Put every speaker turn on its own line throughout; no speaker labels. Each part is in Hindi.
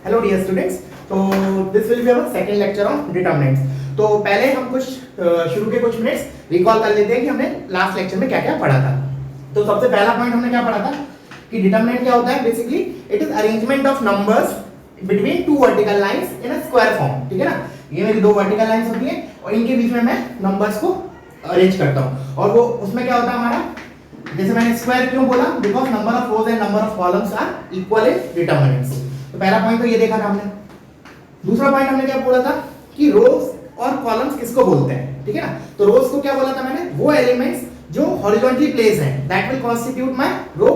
हेलो डियर स्टूडेंट्स, तो this will be our second lecture on determinants. तो पहले हम कुछ शुरू के कुछ मिनट्स रिकॉल कर लेते हैं कि हमने लास्ट लेक्चर में क्या क्या पढ़ा था। तो सबसे पहला पॉइंट हमने क्या पढ़ा था कि डिटरमिनेंट क्या होता है। Basically it is arrangement of numbers between two vertical lines in a square form. ठीक है ना, ये मेरी दो वर्टिकल लाइंस होती है और इनके बीच में मैं नंबर्स को अरेंज करता हूँ। और वो उसमें क्या होता है हमारा, जैसे मैंने स्क्वायर क्यों बोला, because number of rows and number of columns are equal in determinants. तो पहला पॉइंट तो ये देखा था हमने। दूसरा पॉइंट हमने क्या बोला था कि रोज और कॉलम्स किसको बोलते हैं। ठीक है ना, तो रोज को क्या बोला था मैंने, वो एलिमेंट्स जो हॉरिजॉन्टली प्लेस हैं दैट विल कॉन्स्टिट्यूट माय रो।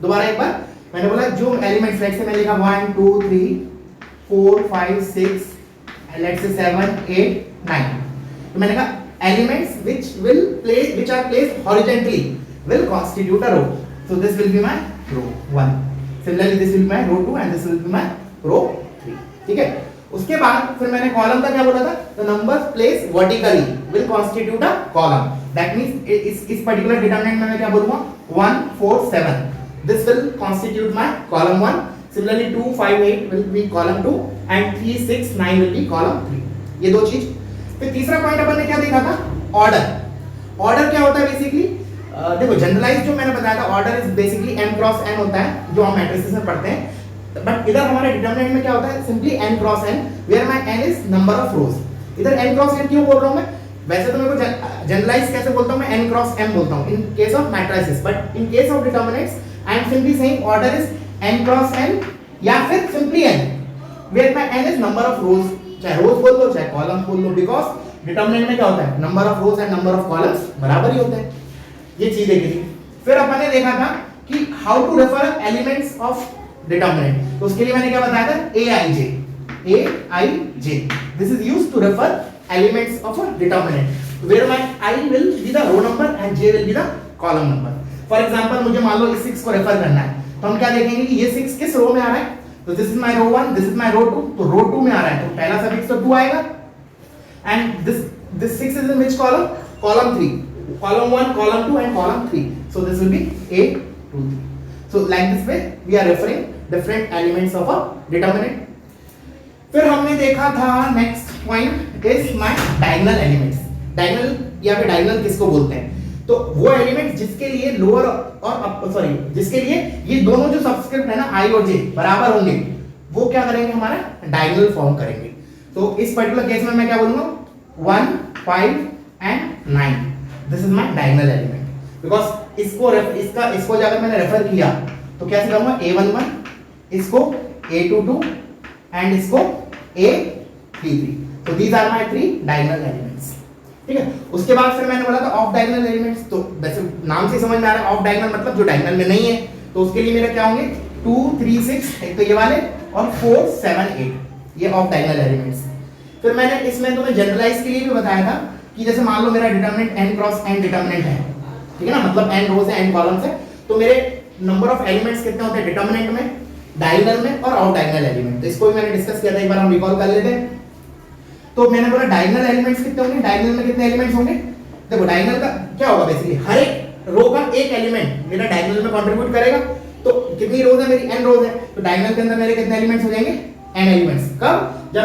दोबारा एक बार मैंने बोला जो एलिमेंट्स, लेट्स से मैंने लिखा 1 2 3 4 5 6 लेट्स से 7 8 9। तो मैंने कहा elements which are placed horizontally will constitute a row. So this will be my row 1. Similarly this will be my row 2 and this will be my row 3. ठीक है, उसके बाद फिर मैंने कॉलम का क्या बोला था, the numbers placed vertically will constitute a column. That means इस particular determinant में मैं क्या बोलूँगा 1 4 7. This will constitute my column 1. Similarly 2 5 8 will be column 2 and 3 6 9 will be column 3. ये दो चीज। फिर तीसरा पॉइंट अपन ने क्या देखा था, ऑर्डर। ऑर्डर क्या होता है बेसिकली, देखो जनरलाइज जो मैंने बताया था order is basically n cross n होता है जो हम मैट्रिसेस में पढ़ते हैं। बट इधर हमारे डिटरमिनेंट में क्या होता है, simply n cross n where my n is number of rows. इधर n क्रॉस n क्यों बोल रहा हूं मैं, वैसे तो मेरे को जनरलाइज कैसे बोलता हूं मैं, n क्रॉस m बोलता हूं in case of matrices. But in case of determinants I am simply saying order is n cross n या फिर simply n where my n is number of rows. चाहे रोज बोल लो चाहे कॉलम बोल लो, बिकॉज़ डिटरमिनेंट में क्या होता है, number of rows and number of columns बराबर ही होते हैं। ये चीज देखी थी। फिर अपन ने देखा था कि how to refer elements of determinant. तो उसके लिए मैंने क्या बताया था, aij this is used to refer elements of a determinant where my i will be the row number and j will be the column number. For example मुझे मान लो इस 6 को रेफर करना है, तो हम क्या देखेंगे कि ये 6 किस रो में आ रहा है। तो this is my row 1, this is my row 2। तो रो 2 में आ रहा है तो पहला सफिक्स तो 2 आएगा। And this 6 is in which column? Column 3. Column 1, column 2 and column 3. So this will be A, 2, 3. So like this way we are referring different elements of a determinant. फिर हमने देखा था next point is my diagonal elements. Diagonal या फिर डायगोनल किसको बोलते हैं, तो वो एलिमेंट जिसके लिए लोअर और जिसके लिए ये दोनों जो सबस्क्रिप्ट है ना i और j बराबर होंगे, वो क्या करेंगे, हमारा डायगोनल फॉर्म करेंगे। तो इस पर्टिकुलर केस में मैं क्या बोलूंगा 1 5 and 9 this is my diagonal element. Because इसको जाकर मैंने रेफर किया तो क्या लिखूंगा a11, इसको a22 एंड इसको a33। तो these are my 3 diagonal elements. ठीक है, उसके बाद फिर मैंने बोला था ऑफ डायगोनल एलिमेंट्स। तो वैसे नाम से समझ में आ रहा है ऑफ डायगोनल मतलब जो डायगोनल में नहीं है। तो उसके लिए मेरे क्या होंगे 2 3 6 एक तो ये वाले और 4 7 8, ये ऑफ डायगोनल एलिमेंट्स। फिर मैंने इसमें तुम्हें जनरलाइज के लिए भी बताया था कि जैसे मान लो मेरा determinant n cross n determinant है, ठीक है ना, मतलब n रोज है n कॉलम्स है, तो मेरे नंबर ऑफ एलिमेंट्स कितने होते हैं डिटरमिनेंट में, डायगोनल में और ऑफ डायगोनल एलिमेंट। तो इसको भी मैंने डिस्कस किया था, एक बार हम रिकॉल कर लेते हैं। तो मैंने बोला डायगोनल एलिमेंट्स कितने होंगे, डायगोनल में कितने एलिमेंट्स होंगे। देखो डायगोनल का क्या होगा, बेसिकली हर एक रो का एक एलिमेंट मेरा डायगोनल में कंट्रीब्यूट करेगा। तो कितनी रोज है मेरी, n रोज है, तो डायगोनल के अंदर मेरे कितने एलिमेंट्स हो जाएंगे, n एलिमेंट्स। कब, जब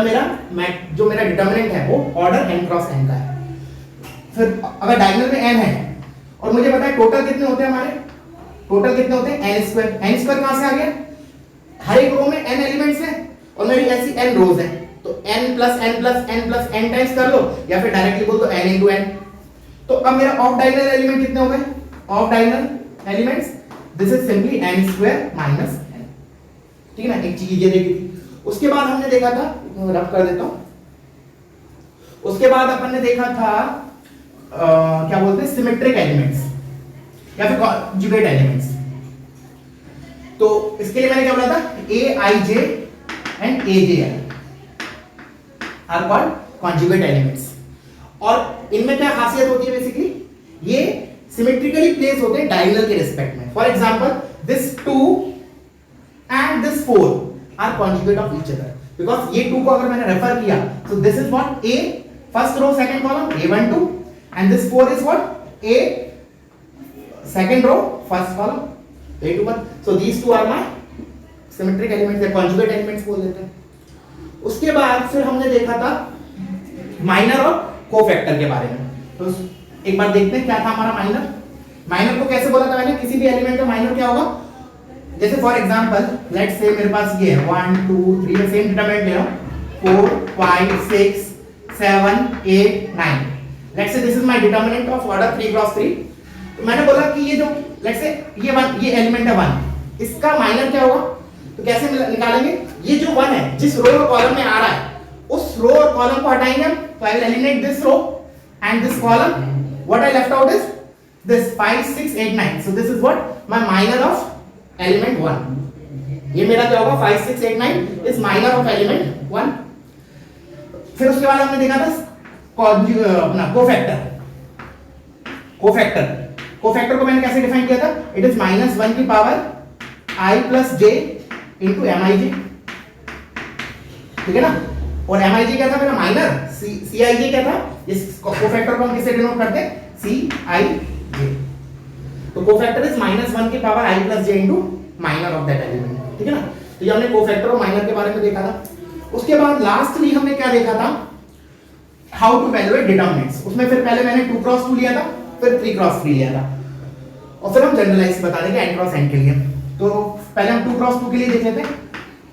जो मेरा डिटरमिनेंट है वो ऑर्डर n क्रॉस n का है। फिर अगर डायगोनल में n है और मुझे पता है टोटल कितने होते हैं हमारे, टोटल कितने होते हैं n स्क्वायर। n स्क्वायर कहां से आ गया, हर एक रो में n एलिमेंट्स हैं और मेरी ऐसी n रोज हैं, तो n plus n plus n plus n times कर लो या फिर डायरेक्टली बोल दो n इनटू n। तो अब मेरा ऑफ डायगोनल एलिमेंट कितने हो गए, of diagonal elements this is simply n square minus n। ठीक है ना, एक चीज ये देखी थी। उसके बाद हमने देखा था, रब कर देता हूं, उसके बाद अपन ने देखा था क्या बोलते हैं सिमेट्रिक एलिमेंट्स या फिर कॉन्जुगेट एलिमेंट्स। तो इसके लिए मैंने क्या बोला था aij and aj are called conjugate elements. और इनमें क्या खासियत होती है, बेसिकली ये सिमेट्रिकली प्लेस होते हैं डायगोनल के रिस्पेक्ट में। For example this 2 and this 4 are conjugate of each other, because ये 2 को अगर मैंने रेफर किया तो this is what a first row second column a12 and this 4 is what a second row first column a21। So these two are my symmetric elements या कॉन्जुगेट एलिमेंट्स बोल देते हैं। उसके बाद फिर हमने देखा था माइनर और कोफैक्टर के बारे में। तो एक बार देखते हैं क्या था हमारा माइनर। माइनर को कैसे बोला था मैंने, किसी भी एलिमेंट का माइनर क्या होगा, जैसे फॉर एग्जांपल लेट्स से मेरे पास ये है 1 2 3 मैं सेम डिटरमिनेंट ले रहा हूं 4 5 6 7 8 9। Let's say this is my determinant of order 3 cross 3। तो मैंने बोला कि ये जो लेट्स से ये एलिमेंट है 1, इसका माइनर क्या होगा, तो कैसे निकालेंगे, ये जो 1 है जिस रो और कॉलम में आ रहा है उस रो और कॉलम को हटाएंगे हम, तो I will eliminate this row and this column, what I left out is this 5 6 8 9। So this is what my minor of element 1। ये मेरा क्या होगा 5 6 8 9 इज माइनर ऑफ एलिमेंट 1। फिर उसके बाद हमने देखा था अपना कोफैक्टर। कोफैक्टर को मैंने कैसे डिफाइन किया था, इट इज -1 की power i plus j into mij, ठीक है ना। और mij क्या था मेरा माइनर, cij क्या था, इस कोफैक्टर को हम किससे डिनोट करते हैं, cij। तो कोफैक्टर इज -1 की power i plus j into minor of that element, ठीक है ना। तो ये हमने कोफैक्टर और माइनर के बारे में देखा था। उसके बाद लास्टली हमने क्या देखा था, हाउ टू वैल्यूएट डिटरमिनेंट्स। उसमें फिर पहले मैंने 2 क्रॉस 2 लिया था, फिर 3 क्रॉस 3 लिया था, और फिर हम जनरलाइज बता देंगे n क्रॉस n के लिए। तो पहले हम 2 क्रॉस 2 के लिए देख लेते हैं,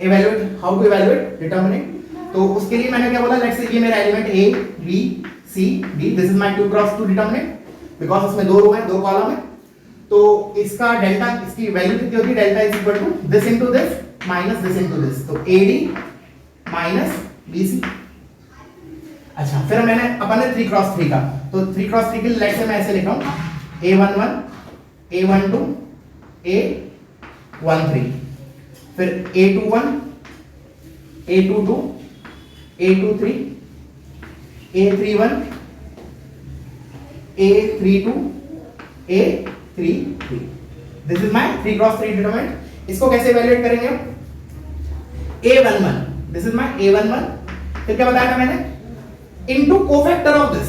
evaluate how to evaluate determinant. तो उसके लिए मैंने क्या बोला, लेट्स से ये मेरा element a b c d, this is my 2 cross 2 determinant, because उसमें 2 रो है 2 कॉलम है। तो इसका डेल्टा, इसकी वैल्यू कितनी होती है, delta is equal to this into this minus this into this, तो ad माइनस bc। अच्छा, फिर मैंने अपन ने 3 क्रॉस 3 का, तो 3 क्रॉस 3 के लिए लेट्स से मैं ऐसे लिख रहा हूं a11 a12 a13, फिर a21 a22 a23 a31 a32 a33। This is my 3 cross 3 determinant. इसको कैसे इवैल्यूएट करेंगे हम, a11, this is my a11, फिर क्या बताया था मैंने, इनटू कोफैक्टर ऑफ दिस।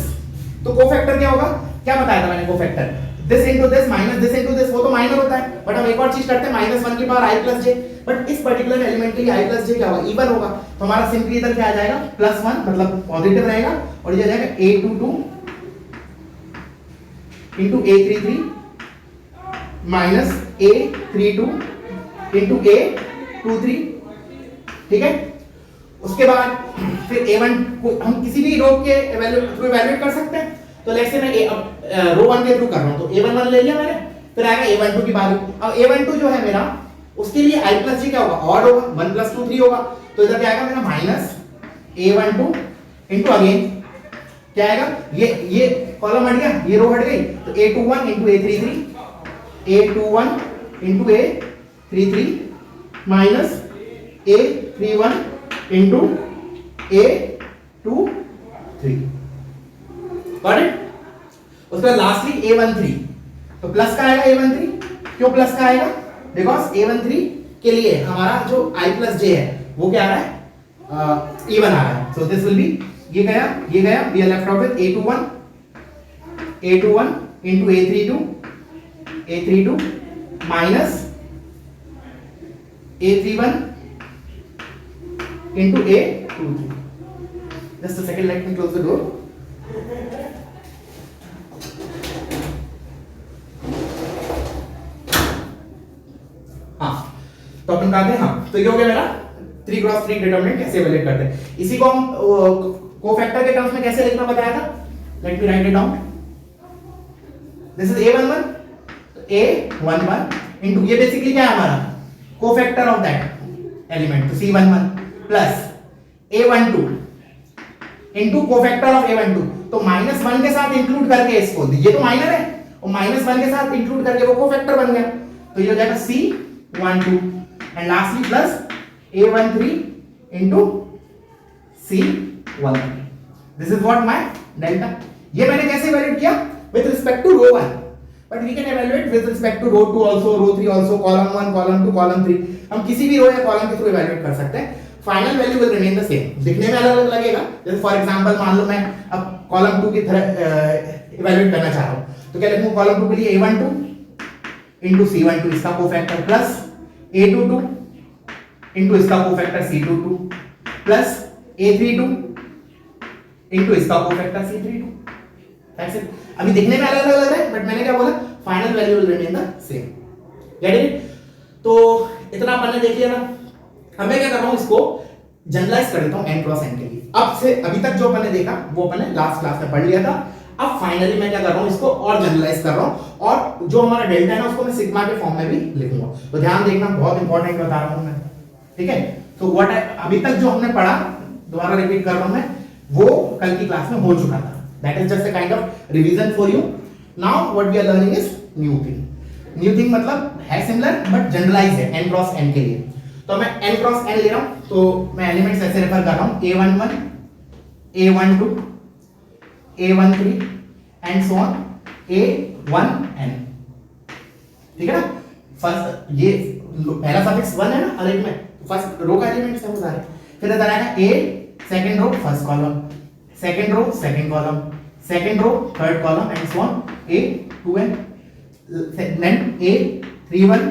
तो कोफैक्टर क्या होगा, क्या बताया था मैंने, cofactor this into this minus this into this, वो तो माइनर होता है, बट हम एक और चीज करते हैं -1 की power i plus j। But इस पर्टिकुलर एलिमेंट के लिए i प्लस j क्या होगा, इवन होगा, तो हमारा सिंपली इधर क्या आ जाएगा +1, मतलब पॉजिटिव रहेगा, और ये आ जाएगा a22 into a33 minus a32 into a23, ठीक है। उसके बाद फिर a1 को हम किसी भी रो के इवैल्यूएट कर सकते हैं। तो लेट्स से मैं रो 1 के थ्रू कर रहा हूं, तो a11 ले लिया मैंने, फिर आएगा a12 की बारी। अब a12 जो है मेरा, उसके लिए i प्लस j क्या होगा, ऑड होगा, 1 + 2 3 होगा, तो इधर क्या आएगा मेरा माइनस a12 इनटू अगेन क्या आएगा, ये कॉलम हट गया, ये रो हट गई, तो a21 into a33 a21 into a33 minus a31 into a23, got it. उसके बाद लास्टली a13, तो प्लस का आएगा a13, क्यों प्लस का आएगा, बिकॉज a13 के लिए हमारा जो i प्लस j है वो क्या आ रहा है, इवन आ रहा है। सो दिस विल बी, ये गया, we are left out with a21 into a32 minus a31 into a23। just a second, let me close the door। हाँ, तो अपन कहते हैं, हाँ, तो ये हो गया मेरा 3 क्रॉस 3 डिटरमिनेंट कैसे इवैल्यूएट करते हैं। इसी को हम कोफैक्टर के टर्म्स में कैसे लिखना बताया था, let me right it down. This is a11, a11 into, ये बेसिकली क्या है हमारा कोफैक्टर ऑफ दैट एलिमेंट, तो c11 plus a12 into cofactor of a12, तो -1 के साथ इंक्लूड करके इसको, ये तो माइनर है, और -1 के साथ इंक्लूड करके वो कोफैक्टर बन गया, तो ये हो जाएगा c12 and lastly plus a13 into c13। This is what my delta. ये मैंने कैसे इवैल्यूएट किया, with respect to row 1, but we can evaluate with respect to row 2 also, row 3 also, column 1 column 2 column 3, हम किसी भी रो या कॉलम के थ्रू इवैल्यूएट कर सकते हैं। Final value will remain the same, दिखने में अलग अलग लगेगा। जैसे फॉर एग्जांपल मान लो मैं अब कॉलम 2 की तरह इवैल्यूएट करना चाह रहा हूं, तो क्या लिखूं, कॉलम 2 के लिए a12 इनटू c12 इसका कोफैक्टर प्लस a22 इंटू इसका cofactor C22 plus A32 into इसका कोफैक्टर C32। That's it. अभी दिखने में अलग अलग लग रहा है बट मैंने क्या बोला, final value will remain the same. Get it? तो इतना अपन ने देख लिया ना। अब मैं क्या कर रहा हूं, इसको जनरलाइज कर देता हूं n क्रॉस n के लिए। अब से अभी तक जो अपन ने देखा वो अपन ने लास्ट क्लास में पढ़ लिया था। अब फाइनली मैं क्या कर रहा हूं, इसको और जनरलाइज कर रहा हूं और जो हमारा डेल्टा है ना उसको मैं सिग्मा के फॉर्म में भी लिखूंगा। तो ध्यान देखना, बहुत इंपॉर्टेंट बता रहा हूं मैं, ठीक है? तो व्हाट अभी तक जो हमने पढ़ा, दोबारा रिपीट कर रहा हूं मैं, वो कल की क्लास में हो चुका था। That is just a kind of revision for you. Now what we are learning is new thing. New thing मतलब है सिमिलर बट जनरलाइज है n क्रॉस n के लिए। तो मैं n क्रॉस n ले रहा हूं, तो मैं एलिमेंट्स ऐसे रेफर कर रहा हूं, a11 a12 a13 and so on a1n, ठीक है ना? फर्स्ट ये पहला सफिक्स 1 है ना हर एक में, फर्स्ट रो का एलिमेंट है वो सारे। फिर इधर आएगा a second row first column, second row second column, second row third column and so on a2n, then a31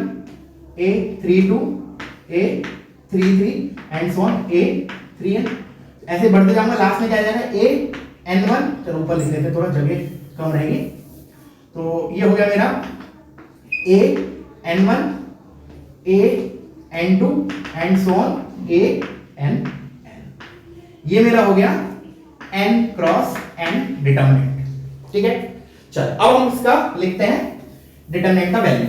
a32 a33 and so on a3n। ऐसे बढ़ते जाऊंगा, लास्ट में क्या आ जाएगा an1। चलो ऊपर लिख लेते, थोड़ा जगह कम रहेगी। तो ये हो गया मेरा an1 an2 and so on an। ये मेरा हो गया n क्रॉस n डिटरमिनेंट, ठीक है? चल अब हम इसका लिखते हैं डिटरमिनेंट का वैल्यू।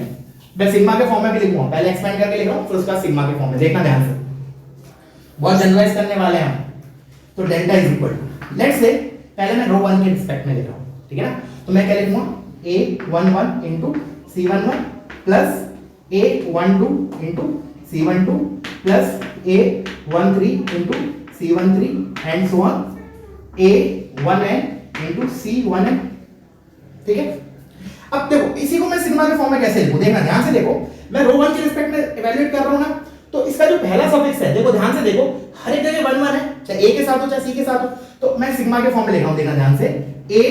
मैं सिग्मा के फॉर्म में भी लिखूंगा, पहले एक्सपेंड करके लिख रहा हूं फिर उसका सिग्मा के फॉर्म में। देखना ध्यान से, बहुत जनरलाइज करने वाले हैं हम। तो delta is equal to, let's say पहले मैं रो 1 के रिस्पेक्ट में लिख रहा हूं, ठीक है ना? तो मैं क्या लिखूंगा, a11 into c11 plus a12 into c12 plus a13 into c13 and so on a1n into c1n, ठीक है? अब देखो इसी को मैं सिग्मा के फॉर्म में कैसे लिखूं, देखना ध्यान से देखो। मैं रो 1 के रिस्पेक्ट में इवैल्यूएट कर रहा हूं ना, तो इसका जो पहला सफिक्स है, देखो ध्यान से देखो, हर एक जगह 1 1 है, चाहे a के साथ हो चाहे c के साथ हो। तो मैं सिग्मा के फॉर्म में लिख रहा हूं, देखना ध्यान से, a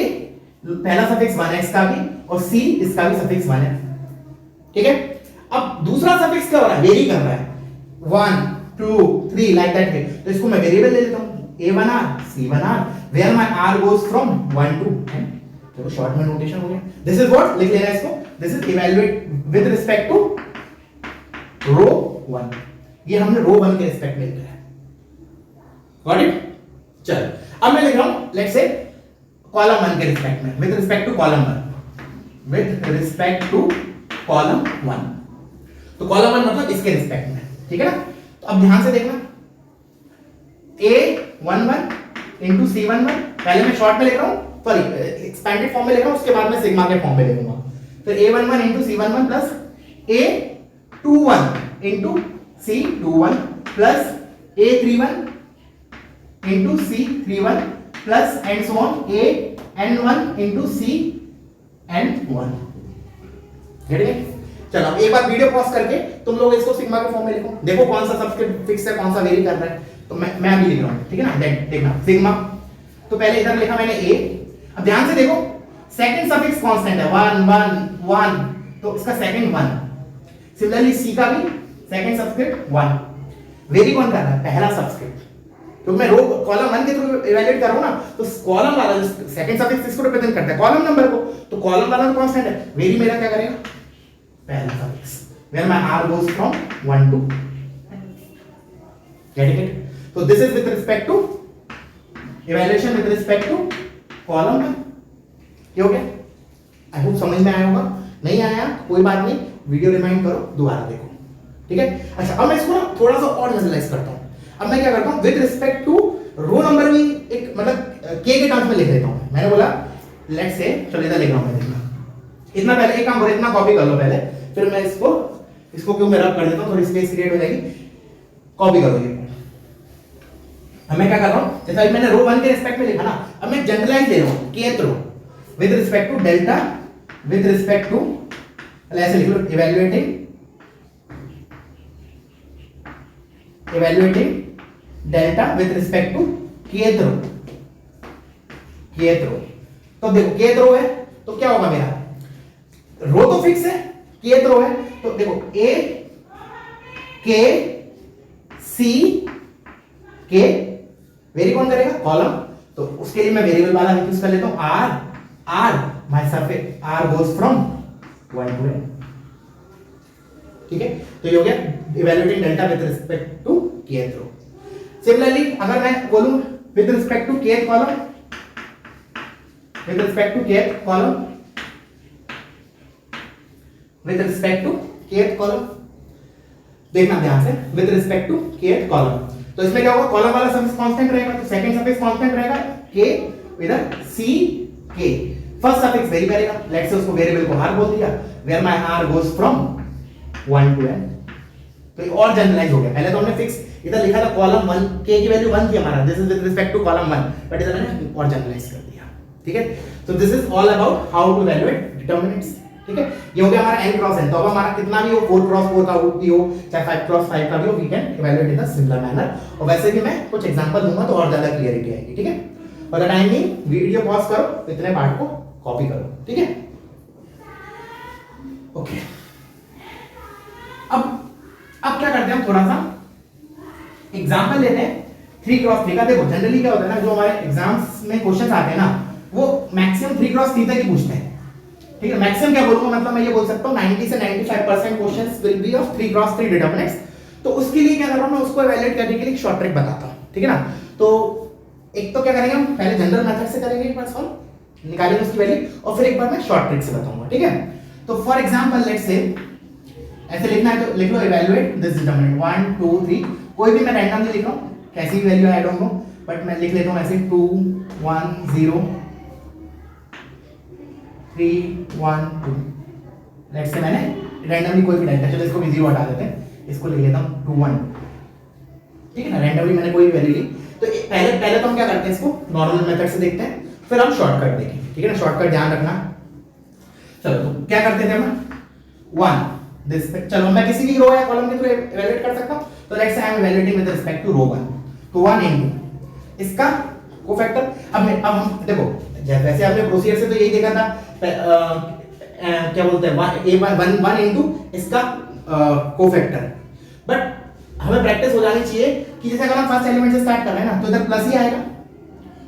पहला सफिक्स 1 है इसका भी और c इसका भी सफिक्स 1 है, ठीक है? अब दूसरा सफिक्स क्या हो रहा है, वेरी कर रहा है, 1 2 3 लाइक दैट है। तो इसको मैं वेरिएबल ले लेता हूं, a1r c1r where my r goes from 1 to n। तो शॉर्ट में नोटेशन हो गया। दिस इज व्हाट, लिख लेना इसको, this is evaluate with respect to row 1। ये हमने रो 1 के रिस्पेक्ट में लिखा है, गॉट इट? चल अब मैं लिख रहा हूं लेट्स से कॉलम 1 के रिस्पेक्ट में, with respect to column 1, with respect to column 1। तो कॉलम 1 मतलब इसके रिस्पेक्ट में, ठीक है ना? तो अब ध्यान से देखना, a11 इनटू c11, पहले मैं शॉर्ट में लिख रहा हूं, सॉरी एक्सपेंडेड फॉर्म में लिख रहा हूं, उसके बाद मैं सिग्मा के फॉर्म में लिखूंगा। फिर a11 into c11 plus a21 into c21 plus a31 into c31 plus and so on an1 into cn1, get it? चलो अब एक बार वीडियो पॉज करके तुम लोग इसको सिग्मा के फॉर्म में लिखो, देखो कौन सा सबस्क्रिप्ट फिक्स है, कौन सा वेरी कर रहा है। तो मैं अभी लिख रहा हूं, ठीक है ना? देखना सिग्मा, तो पहले इधर लिखा मैंने a। अब ध्यान से देखो, सेकंड सफिक्स कांस्टेंट है 1 1 1, तो इसका सेकंड 1। सिमिलरली c का भी सेकंड सबस्क्रिप्ट 1। वेरी कौन कर रहा है, पहला सबस्क्रिप्ट। तो मैं रो कॉलम 1 के थ्रू इवैल्यूएट कर रहा हूं ना, तो कॉलम वाला सेकंड सफिक्स इसको रिप्रेजेंट करता है कॉलम नंबर को, तो कॉलम वाला तो कांस्टेंट है, वेरी मेरा क्या करेगा, पहला suffix, where my r goes from 1 to n, getting it? So this is with respect to evaluation with respect to column 1। ये हो गया? आई होप समझ में आया होगा, नहीं आया कोई बात नहीं, वीडियो रिमाइंड करो, दोबारा देखो, ठीक है? अच्छा अब मैं इसको ना थोड़ा सा और जनरलाइज करता हूं। अब मैं क्या करता हूं, with respect to row number भी एक मतलब k के टर्म्स में लिख देता हूं। मैंने बोला लेट्स से, चलो इधर लिख रहा हूं मैं, देखना इतना पहले एक काम करो, इतना कॉपी कर लो पहले, फिर मैं इसको क्यों मैं रब कर देता हूं, थोड़ी स्पेस क्रिएट हो जाएगी, कॉपी करो ये। अब मैं क्या कर रहा हूं, जैसा मैंने रो 1 के रिस्पेक्ट में लिखा ना, अब मैं जनरलाइज ले रहा हूं kth row with respect to delta with respect to, ऐसे लिख लो, evaluating delta with respect to kth row. तो देखो kth रो है तो क्या होगा, मेरा रो तो फिक्स है, kth रो है, तो देखो a k सी के, वेरी कौन करेगा, कॉलम, तो उसके लिए मैं वेरिएबल वाला यूज कर लेता हूं r my suffix r goes from 1 to n, ठीक है। तो ये हो गया evaluating delta with respect to kth row. Similarly अगर मैं बोलूं with respect to kth column, with respect to kth column, with respect to kth column, देखना ध्यान से, with respect to kth column, तो इसमें क्या होगा, कॉलम वाला सफिक्स कांस्टेंट रहेगा, तो सेकंड सफिक्स कांस्टेंट रहेगा k, इधर c k, first suffix vary करेगा, लेट्स से उसको वेरिएबल को r बोल दिया, where my r goes from 1 to n, तो ये और जनरलाइज हो गया। पहले तो हमने फिक्स इधर लिखा था कॉलम 1 k की वैल्यू 1 थी हमारा, this is with respect to column 1, but इधर मैंने और जनरलाइज कर दिया, ठीक है। तो this is all about how to evaluate determinants, ठीक है। ये हो गया हमारा n क्रॉस n, तो अब हमारा कितना भी हो 4 क्रॉस 4 का भी हो, चाहे 5 क्रॉस 5 का भी हो, we can evaluate in the similar manner, और वैसे भी मैं कुछ एग्जांपल दूंगा तो और ज्यादा क्लियरिटी आएगी, ठीक है। For the time being video pause करो, इतने पार्ट को कॉपी करो, ठीक है। ओके, अब क्या करते हैं, हम थोड़ा सा एग्जांपल लेते हैं 3 क्रॉस 3 का। देखो जनरली क्या होता है ना, जो हमारे एग्जाम्स में क्वेश्चंस आते हैं ना, वो मैक्सिमम 3 क्रॉस 3 तक ही पूछते हैं, ठीक है। मैक्सिमम क्या बोलूंगा, मतलब मैं ये बोल सकता हूं 90 से 95% questions will be of 3 cross 3 determinants. तो उसके लिए क्या कर रहा हूं मैं, उसको इवैल्यूएट करने के लिए एक शॉर्ट ट्रिक बताता हूं, ठीक है ना। तो एक तो क्या करेंगे हम, पहले जनरल मेथड से करेंगे, एक बार सॉल्व निकालेंगे उसकी वैल्यू, और फिर एक बार मैं शॉर्ट ट्रिक से बताऊंगा, ठीक है। तो फॉर एग्जांपल लेट्स से ऐसे लिखना है, तो लिख लो इवैल्यूएट दिस डिटरमिनेंट 1 2 3, कोई भी मैं रैंडमली लिख रहा हूं, कैसी भी value I don't know, but मैं लिख लेता हूं ऐसे 2 1 0 3 1 2, लेट्स से मैंने रैंडमली कोई भी डाटा, चलो इसको भी 0 हटा देते हैं, इसको लिख लेता हूं 2 1, ठीक है ना। रैंडमली मैंने कोई भी वैल्यू ली, तो पहले तो हम क्या करते हैं, इसको नॉर्मल मेथड से देखते हैं, फिर हम शॉर्टकट देखेंगे, ठीक है ना। शॉर्टकट ध्यान रखना। चलो तो क्या करते थे हम, 1 दिस, चलो मैं किसी भी रो या कॉलम के थ्रू इवैल्यूएट कर सकता हूं, तो let's say I am evaluating with respect to row 1, तो 1 इनटू इसका कोफैक्टर। अब हम देखो, वैसे आपने प्रोसीजर से तो यही देखा था, क्या बोलते हैं 1 इनटू इसका कोफैक्टर, बट हमें प्रैक्टिस हो जानी चाहिए कि जैसे अगर हम फर्स्ट एलिमेंट से स्टार्ट कर रहे हैं ना, तो इधर प्लस ही आएगा,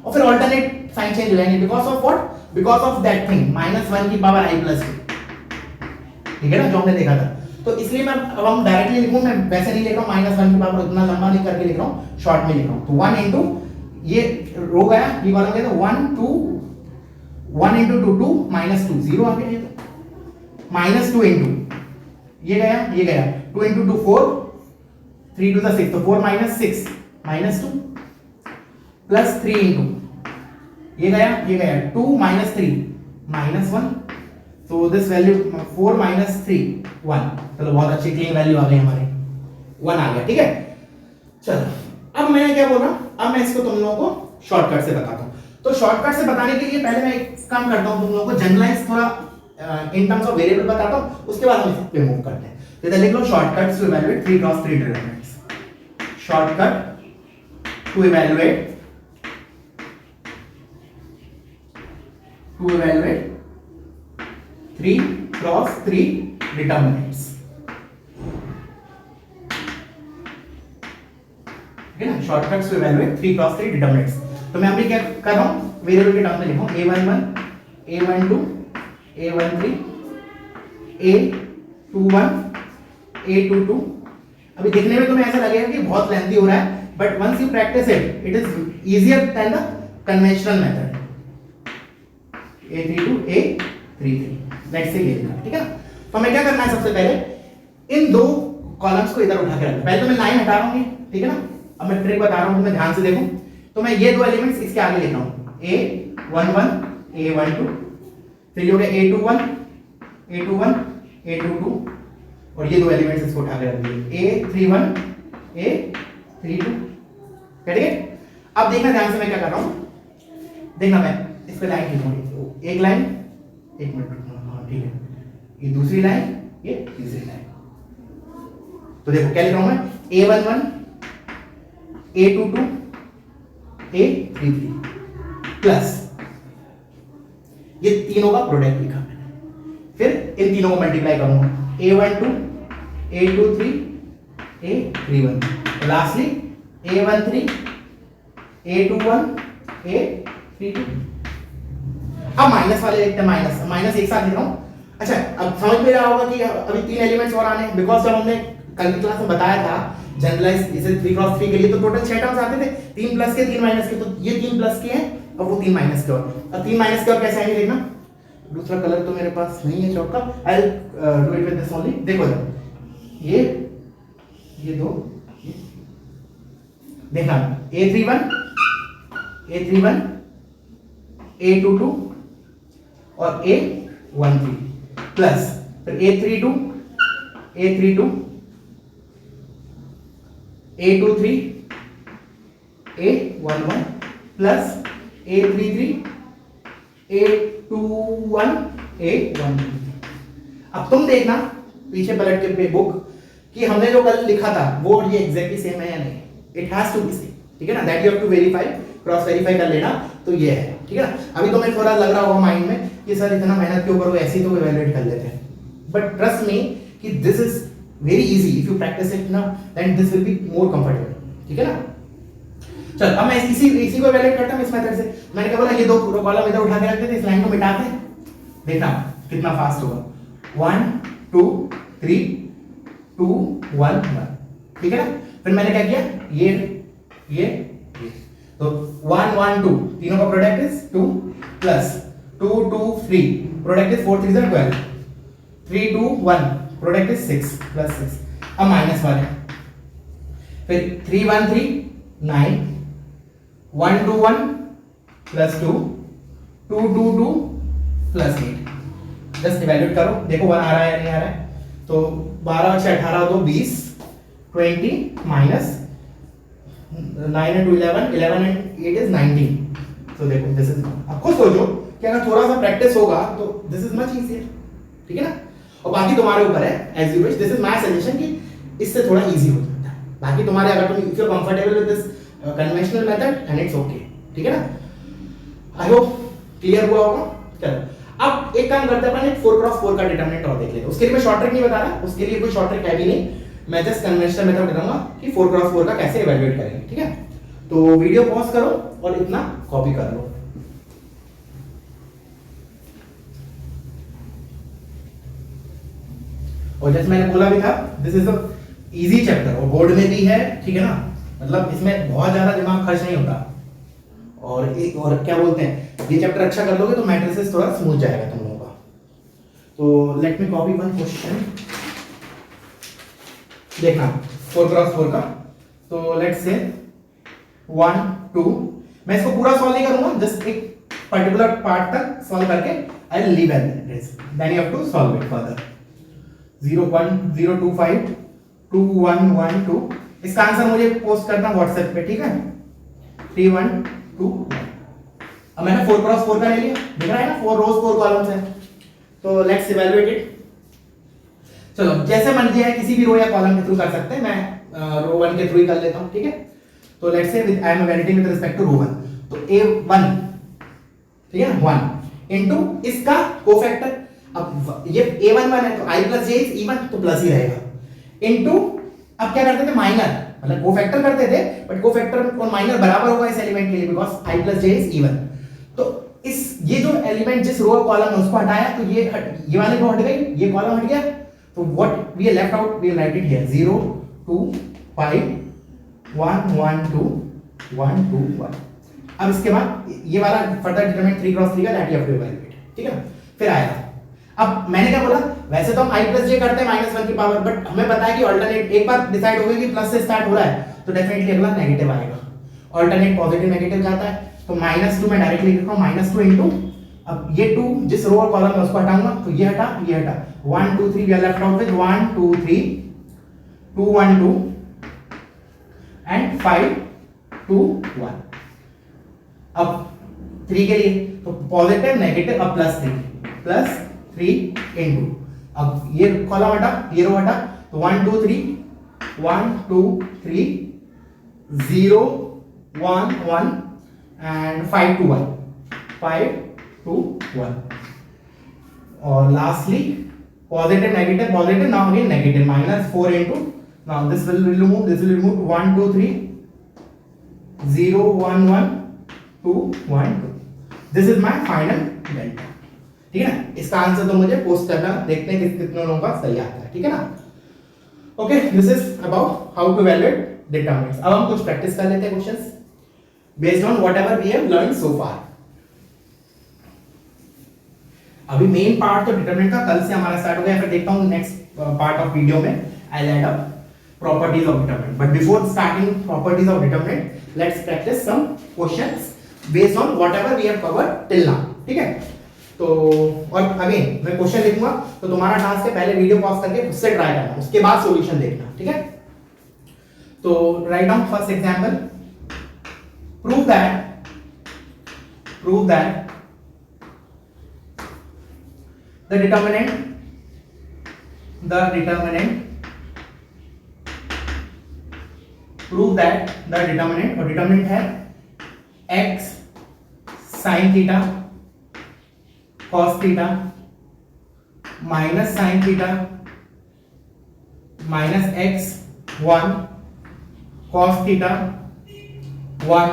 और फिर अल्टरनेट साइन चेंज हो जाएंगे, because of what, because of that thing -1 की पावर i + 2, ठीक है ना, जो हमने देखा था। तो इसलिए मैं अब हम डायरेक्टली लिखूं, मैं वैसे नहीं लिख रहा हूं, -1 की पावर उतना लंबा नहीं करके लिख रहा हूं, शॉर्ट में लिख रहा हूं। तो 1 इनटू ये रो गया, ये कॉलम गया, तो 1 2 1 इनटू 2 2 -2 0 आ गया, ये तो -2 इनटू ये गया 2 इनटू 2 4 3 to the 6, तो 4 - 6 -2 प्लस 3 इनटू ये गया 2 - 3 -1, so this value 4 - 3 1, चलो बहुत अच्छी क्लीन वैल्यू आ गई हमारी, 1 आ गया, ठीक है। चलो अब मैं क्या बोल रहा हूं, अब मैं इसको तुम लोगों को शॉर्टकट से बताता हूं। तो शॉर्टकट से बताने के लिए पहले मैं एक काम करता हूं, तुम लोगों को जनरलाइज थोड़ा इन टर्म्स ऑफ वेरिएबल बताता हूं, उसके बाद हम इस पे मूव करते हैं। तो इधर लिख लो shortcuts to evaluate 3 cross 3 determinants, shortcut to evaluate 3 cross 3 determinants, ठीक है ना। Shortcuts to evaluate 3 cross 3 determinants, तो मैं अभी क्या कर रहा हूं, वेरिएबल के टर्म में लिखूं a11 a12 a13 a21 a22। अभी देखने में तुम्हें ऐसा लगेगा कि बहुत लेंथी हो रहा है, but once you practice it is easier than the conventional method, a32 a33, let's say ये लिखा, ठीक है ना। तो हमें क्या करना है, सबसे पहले इन दो कॉलम्स को इधर उठा के रखना, पहले तो मैं लाइन हटा रहा हूं, ठीक है ना। अब मैं ट्रिक बता रहा हूं, तुम्हें ध्यान से देखो, तो मैं ये दो एलिमेंट्स इसके आगे लिख रहा हूं, a11 a12, फिर ये हो गया a21 a22, और ये दो एलिमेंट्स इसको उठा के रख दिए a31 a32, ठीक है। अब देखना ध्यान से मैं क्या कर रहा हूं, देखना मैं इस पे लाइन लिखूंगा, एक लाइन, एक मिनट रुकना, हाँ ठीक है, ये दूसरी लाइन, ये तीसरी लाइन। तो देखो क्या लिख रहा हूं मैं, a11 a22 a33 प्लस ये तीनों का प्रोडक्ट लिखा मैंने, फिर इन तीनों को मल्टीप्लाई करूंगा, a12 a23 a31, lastly A13 A21 A32। अब माइनस वाले देखते हैं, माइनस एक साथ लिख रहा हूं। अच्छा, अब समझ में रहा होगा कि अभी 3 एलिमेंट्स और आने हैं, बिकॉज जब हमने कल की क्लास में बताया था जनरलाइज इसे 3x3 के लिए तो टोटल 6 टर्म्स आते थे, 3 प्लस के 3 माइनस के, तो ये 3 प्लस के हैं और वो 3 माइनस के। और 3 माइनस के और कैसे आएंगे देखना, दूसरा कलर तो मेरे पास नहीं है चौक का, I do it with this only. देखो ये दो देखना, A31 A22 और A13 प्लस फिर A32 A23 A11 plus A33 A21 A13। अब तुम देखना पीछे पलट के बुक कि हमने जो कल लिखा था वो ये एग्जैक्टली सेम है या नहीं। It has to be same, ठीक है ना, that you have to verify, cross verify कर लेना। तो ये है, ठीक है ना। अभी तो मैं थोड़ा लग रहा होगा माइंड में कि सर इतना मेहनत क्यों करो, ऐसे ही तो इवैल्यूएट कर लेते हैं, बट ट्रस्ट मी कि this is very easy if you practice it ना, then this will be more comfortable, ठीक है ना। चल अब मैं इसी को इवैल्यूएट करता हूं इस मेथड से। मैंने क्या बोला, ये दो कॉलम इधर उठा के रख देते, इस लाइन को मिटाते हैं, देखना कितना फास्ट होगा। 1 2 3 2 1 1, ठीक है ना। फिर मैंने क्या किया, ये तो 1 1 2 तीनों का product is 2 plus 2 2 3 product is 4 3 12 3 2 1 product is 6 plus 6। अब माइनस वाले, फिर 3 1 3 9 1 2 1 प्लस 2 2 2 2 प्लस 8। जस्ट इवैल्यूएट करो, देखो 1 आ रहा है या नहीं आ रहा है। तो 12 और 6 18 तो 20 20 माइनस 9 and 2 11 11 and 8 is 19। तो देखो दिस इज, आपको सोचो कि अगर थोड़ा सा प्रैक्टिस होगा तो दिस इज मच इजियर, ठीक है ना। और बाकी तुम्हारे ऊपर है, as you wish. This is my suggestion कि इससे थोड़ा इजी हो जाता है। बाकी तुम्हारे, अगर तुम if you are comfortable with this conventional method and it's okay, ठीक है ना। आई होप क्लियर हुआ होगा। चलो अब एक काम करते हैं, अपन एक 4x4 का डिटरमिनेंट और देख लेते हैं। उसके लिए मैं शॉर्ट ट्रिक नहीं बता रहा, उसके लिए कोई शॉर्ट ट्रिक है भी नहीं, मैं जस्ट कन्वेंशनल मेथड बताऊंगा कि 4x4 का कैसे इवैल्यूएट करेंगे, ठीक है। तो वीडियो पॉज करो और इतना कॉपी कर लो। और जैसे मैंने बोला भी था, this is a easy chapter और बोर्ड में भी है, ठीक है ना। मतलब इसमें बहुत ज्यादा दिमाग खर्च नहीं होता। और एक और क्या बोलते हैं, ये चैप्टर अच्छा कर लोगे तो मैट्रिसेस थोड़ा स्मूथ जाएगा तुम लोगों का। तो let me copy one question, देखना 4x4 का। तो लेट्स से 1 2, मैं इसको पूरा सॉल्व नहीं करूंगा, जस्ट एक पर्टिकुलर पार्ट तक सॉल्व करके I will leave as it is, then you have to solve it further. 0 1 0 2 5 2 1 1 2। इसका आंसर मुझे पोस्ट करना व्हाट्सएप पे, ठीक है। 3 1 2 1। अब मैंने 4x4 का ले लिया, दिख रहा है ना, 4 रोज 4 कॉलम्स है। तो लेट्स इवैल्यूएट इट। चलो जैसे मर्जी है, किसी भी रो या कॉलम के थ्रू कर सकते हैं, मैं रो 1 के थ्रू ही कर लेता हूं, ठीक है। तो let's say I am evaluating with respect to row 1। तो A1, ठीक है ना, 1 इनटू इसका कोफैक्टर। अब ये A1 1 है तो I plus J is even, तो प्लस ही रहेगा, इनटू अब क्या करते थे, माइनर, मतलब कोफैक्टर करते थे, बट कोफैक्टर और माइनर बराबर होगा इस एलिमेंट के लिए, because I plus J is even. तो इस ये जो एलिमेंट जिस रो कॉलम है उसको हटाया, तो ये वाले रो हट गई, ये कॉलम हट गया। तो what we are left out, we write it here 0 2 5 1 1 2 1 2 1। अब इसके बाद ये वाला फर्दर डिटरमिनेंट 3x3 का, that you have to evaluate, ठीक है। फिर आएगा, अब मैंने क्या बोला, वैसे तो हम I प्लस J करते हैं -1 की पावर, बट हमें पता है कि अल्टरनेट एक बार डिसाइड हो गया कि प्लस से स्टार्ट हो रहा है तो डेफिनेटली अगला नेगेटिव आएगा। अल्टरनेट पॉजिटिव नेगेटिव जाता है, तो -2 मैं डायरेक्टली लिख रहा हूं, -2 इनटू, अब ये 2 जिस रो और कॉलम है उसको हटाऊंगा, तो ये हटा 1 2 3, we are left out with 1 2 3 2 1 2 and 5 2 1। अब 3 के लिए तो पॉजिटिव नेगेटिव, अब +3 इनटू, अब ये कॉलम हटा, ये रो हटा, तो 1 2 3 1 2 3 0 1 1 एंड 5 2 1 5 2 1। और lastly positive negative, now again negative, -4 into Now this will remove, this will remove 1 2 3 0 1 1 2 1 2. This is my final delta. ठीक है ना, इसका आंसर तो मुझे पोस्ट करना, देखते हैं कितने लोगों का सही आता है. ठीक है ना. Okay, this is about how to evaluate determinants. अब हम कुछ प्रैक्टिस कर लेते हैं questions based on whatever we have learn so far. अभी मेन पार्ट तो डिटरमिनेंट का कल से हमारा स्टार्ट हो गया, फिर देखता हूं नेक्स्ट पार्ट ऑफ वीडियो में I will add up properties of determinant. But before starting properties of determinant, let's practice some questions based on whatever we have covered till now. ठीक है. तो और अगेन मैं क्वेश्चन लिखूंगा, तो तुम्हारा टास्क है पहले वीडियो पॉज करके खुद से ट्राई करना, उसके बाद सॉल्यूशन देखना. ठीक है. तो write down first example. Prove that the determinant prove that the determinant, और determinant है x sin theta cos theta minus sin theta minus x 1 cos theta 1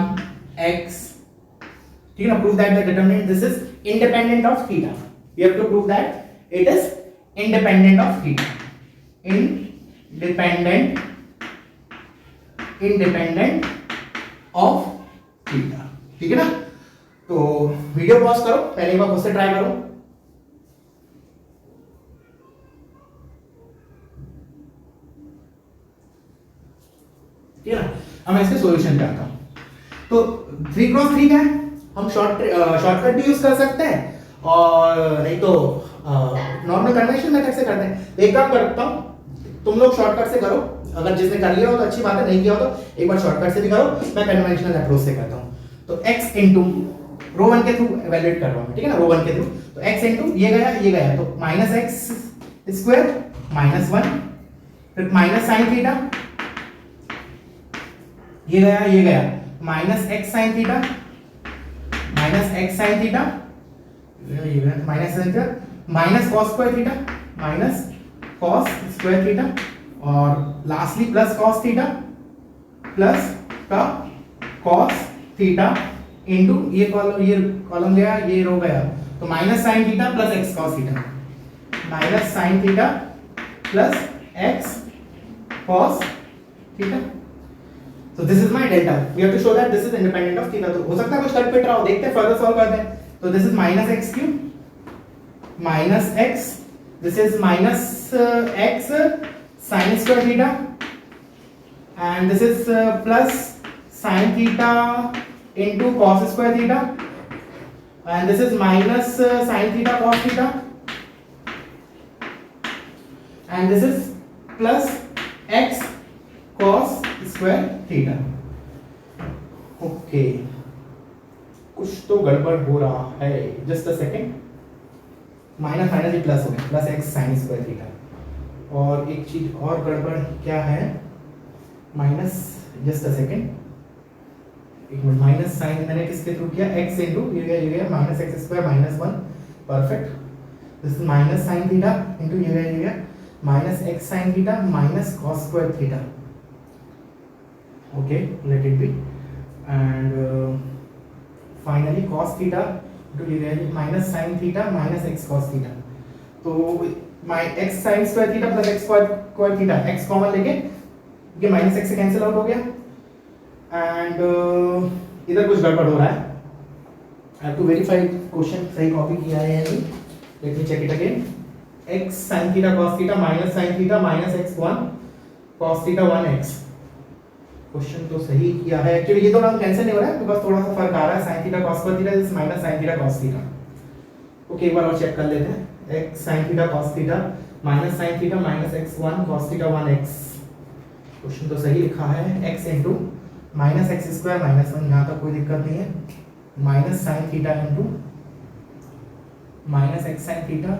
x. ठीक है ना. prove that the determinant this is independent of theta. We have to prove that it is independent of theta. Independent of theta. ठीक है ना. तो वीडियो पॉज करो, पहले एक बार खुद से ट्राई करो. ठीक है ना. अब मैं इसके सॉल्यूशन पे आता हूं. तो 3x3 क्या है, हम शॉर्टकट भी यूज कर सकते हैं और नहीं तो नॉर्मल कन्वेंशनल मेथड से करते हैं. एक काम करता हूं, तुम लोग शॉर्टकट से करो, अगर जिसने कर लिया हो तो अच्छी बात है, नहीं किया हो तो एक बार शॉर्टकट से भी करो, मैं कन्वेंशनल अप्रोच से करता हूं. तो x इनटू रो 1 के थ्रू इवैल्यूएट कर रहा हूं. ठीक है ना. रो 1 के थ्रू तो x इनटू ये गया तो माइनस एक्स स्क्वायर माइनस 1, फिर माइनस साइन थीटा, ये गया minus x sine theta minus x sine theta minus sine theta minus cos square theta minus cos square theta और lastly plus cos theta plus का कॉस थीटा इनटू ये कॉलम गया, ये रो गया, तो minus sine theta plus x cos theta minus sine theta plus x cos theta. So this is my delta. We have to show that this is independent of theta. तो हो सकता है कुछ कट पिट रहा हो, देखते हैं, फर्दर सॉल्व करते हैं. तो this is minus x cube minus x, this is minus x sin square theta and this is plus sin theta into cos square theta and this is minus sin theta cos theta and this is plus x cos square theta. Okay, कुछ तो गड़बड़ हो रहा है, just a second. Minus minus he plus हो गया, plus x sine square theta. और एक चीज और गड़बड़ क्या है, माइनस, जस्ट अ सेकेंड, एक मिनट. माइनस साइन मैंने किसके थ्रू किया, एक्स इनटू ये गया minus x square minus 1, perfect. This is minus sine theta into ये गया minus x sine theta minus cos square theta. Okay, let it be. And finally cos theta to minus sin theta minus x cos theta. तो my x sin square theta plus x square theta, x common लेके ये माइनस x से कैंसिल आउट हो गया. एंड इधर कुछ गड़बड़ हो रहा है. I have to verify question सही कॉपी किया है या नहीं. Let me check it again. x sin theta cos theta minus sin theta minus x 1 cos theta 1x. Question तो सही किया है एक्चुअली, ये तो नाम कैंसिल नहीं हो रहा है, बिकॉज़ थोड़ा सा फर्क आ रहा है. sin theta cos theta is minus sin theta cos theta. Okay, एक बार और चेक कर लेते हैं. x sin theta cos theta minus sin theta minus x 1 cos theta 1x. Question तो सही लिखा है. x into minus x square minus 1, यहां तक कोई दिक्कत नहीं है. Minus sin theta into minus x sin theta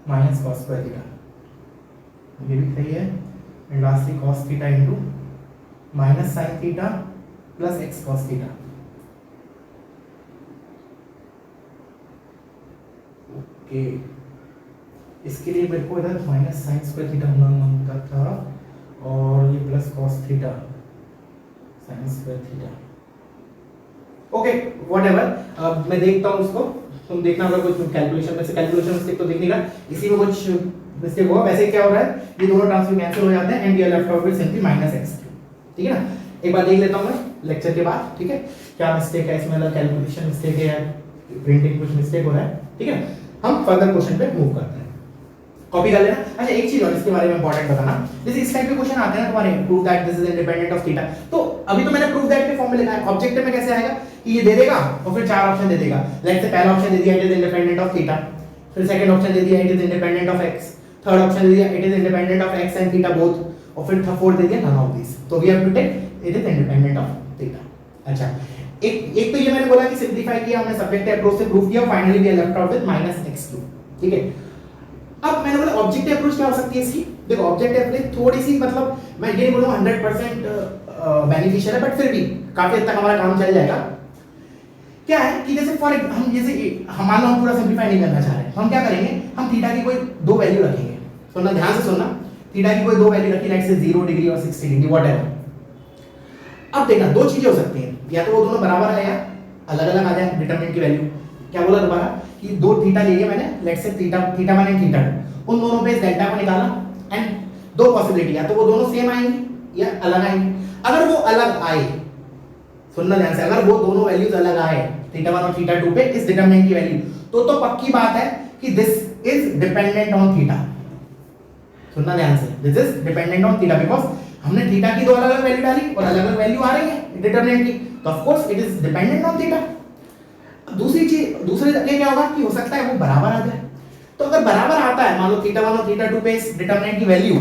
minus cos square theta, ये भी सही है. And lastly cos theta into minus sine theta plus x cos theta. Okay, इसके लिए मेरे को इधर माइनस साइन स्क्वायर थीटा होना था और ये plus cos theta sine square theta. Okay whatever, मैं देखता हूँ उसको, तुम देखना अगर कुछ कैलकुलेशन में से कैलकुलेशन मिस्टेक तो दिख नहीं रहा, इसी में कुछ मिस्टेक होगा। वैसे क्या हो रहा है, ये दोनों टर्म्स कैंसिल हो जाते हैं and we are left out with simply -x, ठीक है ना। एक बार देख लेता हूं मैं लेक्चर के बाद, ठीक है, क्या मिस्टेक है इसमें, मतलब कैलकुलेशन मिस्टेक है या प्रिंटिंग कुछ मिस्टेक हो रहा है, ठीक है। हम फर्दर क्वेश्चन पे मूव करते हैं, कॉपी कर लेना। अच्छा एक चीज और इसके बारे में इंपॉर्टेंट बताना, जैसे इस टाइप के क्वेश्चन आते हैं ना तुम्हारे, prove that this is independent of theta, तो अभी तो मैंने प्रूव दैट के फॉर्म में लिखा है, ऑब्जेक्टिव में कैसे आएगा कि ये दे देगा और फिर चार ऑप्शन दे देगा। लेट्स से पहला ऑप्शन दे दिया it is independent of theta, फिर सेकंड ऑप्शन दे दिया it is independent of x, third option दे दिया it is independent of x and theta both, और फिर फोर्थ दे दिया नन ऑफ दिस, तो we have to take it is independent of theta. अच्छा एक तो ये मैंने बोला कि सिंपलीफाई किया हमने, सब्जेक्टिव अप्रोच से प्रूव किया, finally we are left out with -x3, ठीक है। अब मैंने बोला ऑब्जेक्टिव अप्रोच क्या हो सकती है इसकी, देखो ऑब्जेक्टिव अप्रोच थोड़ी सी, मतलब मैं ये नहीं बोलूंगा 100% बेनिफिशियल है, बट फिर भी काफी हद तक हमारा काम चल जाएगा। क्या है कि जैसे फॉर हम जैसे मान लो हम पूरा सिंपलीफाई नहीं करना चाह रहे, हम क्या करेंगे, हम थीटा की कोई दो वैल्यू रखेंगे, सुनना ध्यान से सुनना, थीटा की कोई दो वैल्यू रखी, लेट्स से 0 डिग्री और 60 डिग्री व्हाटएवर। अब देखना दो चीजें हो सकती हैं, या तो वो दोनों बराबर है या अलग अलग आ जाए डिटरमिनेंट की वैल्यू। क्या बोला दोबारा कि दो थीटा लिए मैंने, let's say theta 1 and theta 2, उन दोनों पे डेल्टा को निकाला एंड दो पॉसिबिलिटी, या तो वो दोनों सेम आएंगी या अलग आएंगी। अगर वो अलग आए, सुनना ध्यान से, अगर वो दोनों वैल्यूज अलग आए थीटा 1 और थीटा 2 पे इस डिटरमिनेंट की वैल्यू, तो पक्की बात है कि this is dependent on theta. सुनना ध्यान से, this is dependent on theta because हमने थीटा की दो अलग अलग वैल्यू डाली और अलग अलग वैल्यू आ रही है डिटरमिनेंट की, तो of course it is dependent on theta. दूसरी चीज, दूसरे जगह क्या होगा कि हो सकता है वो बराबर आ जाए, तो अगर बराबर आता है मान लो थीटा 1 और थीटा 2 पे इस डिटरमिनेंट की वैल्यू,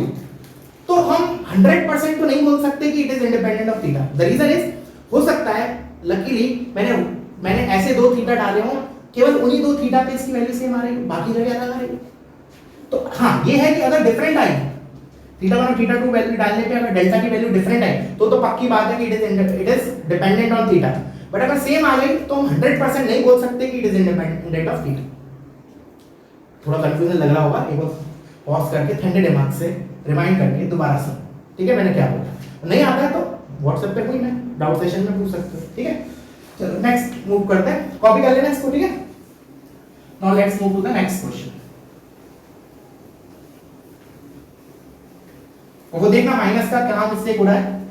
तो हम 100% तो नहीं बोल सकते कि it is independent of theta. The reason is, हो सकता है लकीली मैंने ऐसे दो थीटा डाले हों, केवल उन्हीं दो थीटा पे इसकी वैल्यू सेम आ रही है, बाकी जगह अलग आ रही है। तो हाँ ये है कि अगर डिफरेंट आई थीटा 1 और थीटा 2 वैल्यू डालने पे अगर डेल्टा की वैल्यू डिफरेंट है, तो पक्की बात है कि it is dependent on theta. But अगर सेम आ गई तो हम 100% नहीं बोल सकते कि it is independent of theta. थोड़ा कंफ्यूजन लग रहा होगा, एक बार पॉज करके ठंडे दिमाग से रिमाइंड करके दोबारा सुनो, ठीक है मैंने क्या बोला। नहीं आता है तो व्हाट्सएप पे कोई ना डाउट सेशन में पूछ सकते हो, ठीक है। चलो नेक्स्ट मूव करते हैं, कॉपी कर लेना इसको, ठीक है। Now let's move to the next question. वो देखना माइनस का कहां मिस्टेक हो रहा है,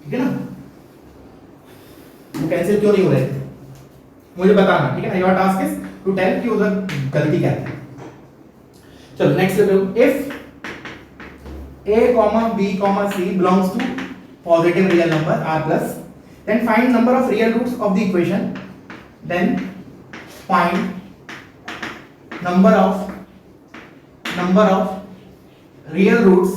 ठीक है ना, वो कैंसिल क्यों नहीं हो रहे थे मुझे बताना, ठीक है ना। Your task is to tell कि उधर गलती क्या है। चलो नेक्स्ट देखो, if a, b, c belongs to positive real number r plus, then find number of real roots of the equation, then find number of real roots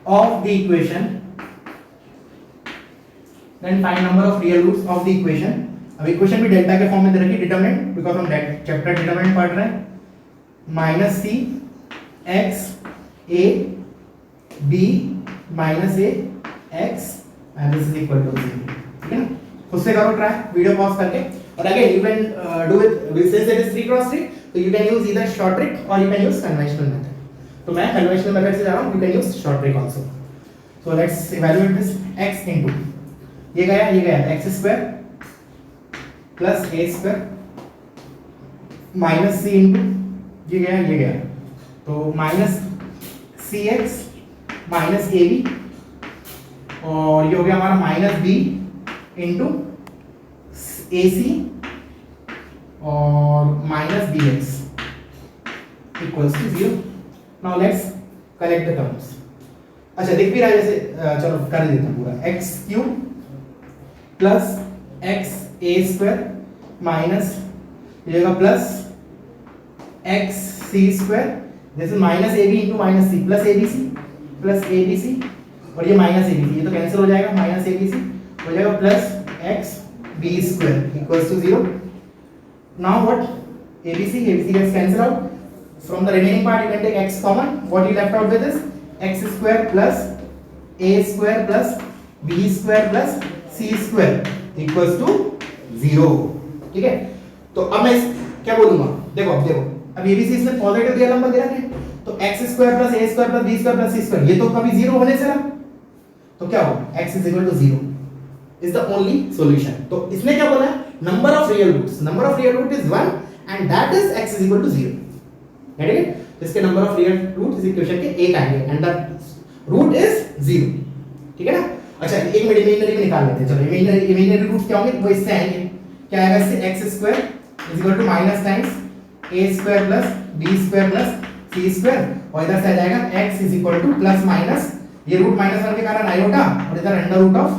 of the equation, then find number of real roots of the equation। अब इक्वेशन भी डेल्टा के फॉर्म में दे रखी, डिटरमिनेंट बिकॉज़ हम चैप्टर डिटरमिनेंट पढ़ रहे हैं, minus c x a b minus a x and this is equal to 0, ठीक है ना। खुद से करो ट्राई वीडियो पॉज करके, और again you can do with since it is 3x3, तो you can use either short trick और you can use conventional method. तो मैं कन्वेंशनल मेथड से जा रहा हूं, you can use short trick also. So let's evaluate this x into ये गया x² plus a² minus c into ये गया तो माइनस cx माइनस ab, और ये हो गया हमारा माइनस b इंटू ac और minus bx equals to 0। Now let's collect the terms. अच्छा दिख भी रहा है जैसे, चलो कर देता हूँ पूरा, x³ प्लस xa² माइनस ये होगा प्लस xc², जैसे minus ab into minus c plus abc और ये माइनस abc, ये तो कैंसिल हो जाएगा, माइनस abc हो जाएगा plus xb² equals to 0। Now what, abc gets cancelled out, from the remaining part you can take x common, what you left out with is x² plus a² plus b² plus c² equals to 0, ठीक है। तो अब मैं क्या बोलूंगा, देखो अब ABC इसमें पॉजिटिव रियल नंबर दे रखा है, तो x square plus a square plus b square plus c square ये तो कभी जीरो होने से रहा, तो क्या होगा x is equal to zero is the only solution. तो इसने क्या बोला है, number of real roots, number of real root is 1 and that is x is equal to 0। ठीक है, तो इसके नंबर ऑफ रियल रूट इस इक्वेशन के एक आएंगे एंड द रूट इज 0। ठीक है ना। अच्छा एक मिनट इमेजिनरी में निकाल लेते हैं। चलो इमेजिनरी रूट्स क्या होंगे, वो इससे आएंगे। क्या आएगा इससे, x square is equal to minus times a square plus b square plus c square, और इधर से आ जाएगा x is equal to plus minus ये रूट माइनस 1 के कारण आयोटा और इधर under root of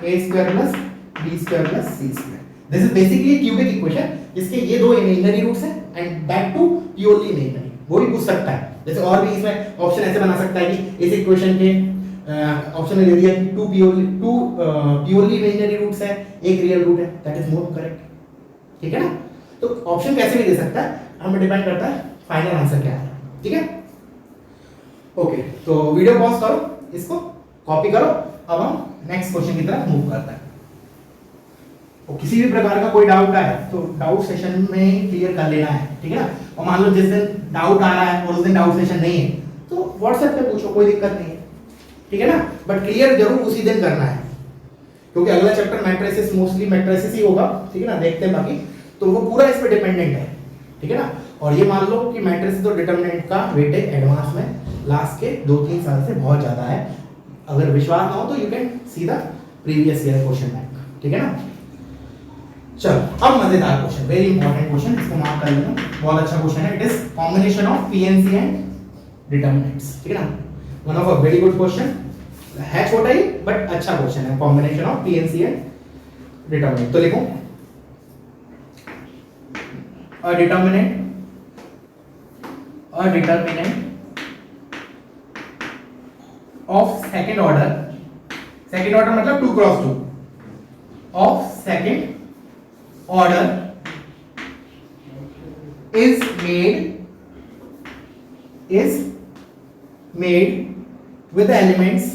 a square plus b square plus c square. This is basically cubic equation जिसके ये दो इमेजिनरी रूट्स हैं and that too purely imaginary. वो भी पूछ सकता है, जैसे और भी इसमें ऑप्शन ऐसे बना सकता है कि इस इक्वेशन के ऑप्शन में दे दिया कि टू प्योरली इमेजिनरी रूट्स है, एक रियल रूट है, दैट इज मोर करेक्ट। ठीक है ना। तो ऑप्शन कैसे भी दे सकता है, हमें डिपेंड करता है फाइनल आंसर क्या है। ठीक है, ओके तो वीडियो पॉज करो, इसको कॉपी करो, अब हम नेक्स्ट क्वेश्चन की तरफ मूव करते हैं। तो किसी भी प्रकार का कोई डाउट आए तो डाउट सेशन में क्लियर कर लेना है। ठीक है ना। और मान लो जिस दिन डाउट आ रहा है और उस दिन डाउट सेशन नहीं है तो व्हाट्सएप पे पूछो, कोई दिक्कत नहीं है। ठीक है ना, बट क्लियर जरूर उसी दिन करना है क्योंकि अगला चैप्टर मैट्रिसेस, मोस्टली मैट्रिसेस ही होगा। ठीक है ना, देखते हैं बाकी, तो वो पूरा इस पे डिपेंडेंट है। ठीक है ना। और ये मान लो कि मैट्रिसेस और डिटरमिनेंट का वेटेज एडवांस में लास्ट के 2-3 साल से बहुत ज्यादा है। अगर विश्वास ना हो तो you can see the previous year question bank. ठीक है ना। चलो अब मजेदार क्वेश्चन, वेरी इंपॉर्टेंट क्वेश्चन, इसको मार्क कर लेना, बहुत अच्छा क्वेश्चन है। It is combination of PNC and determinants. ठीक है ना, one of a very good question है, छोटा ही बट अच्छा क्वेश्चन है, combination of PNC and determinant. तो लिखो a determinant of second order मतलब 2 cross 2 of second order is made with the elements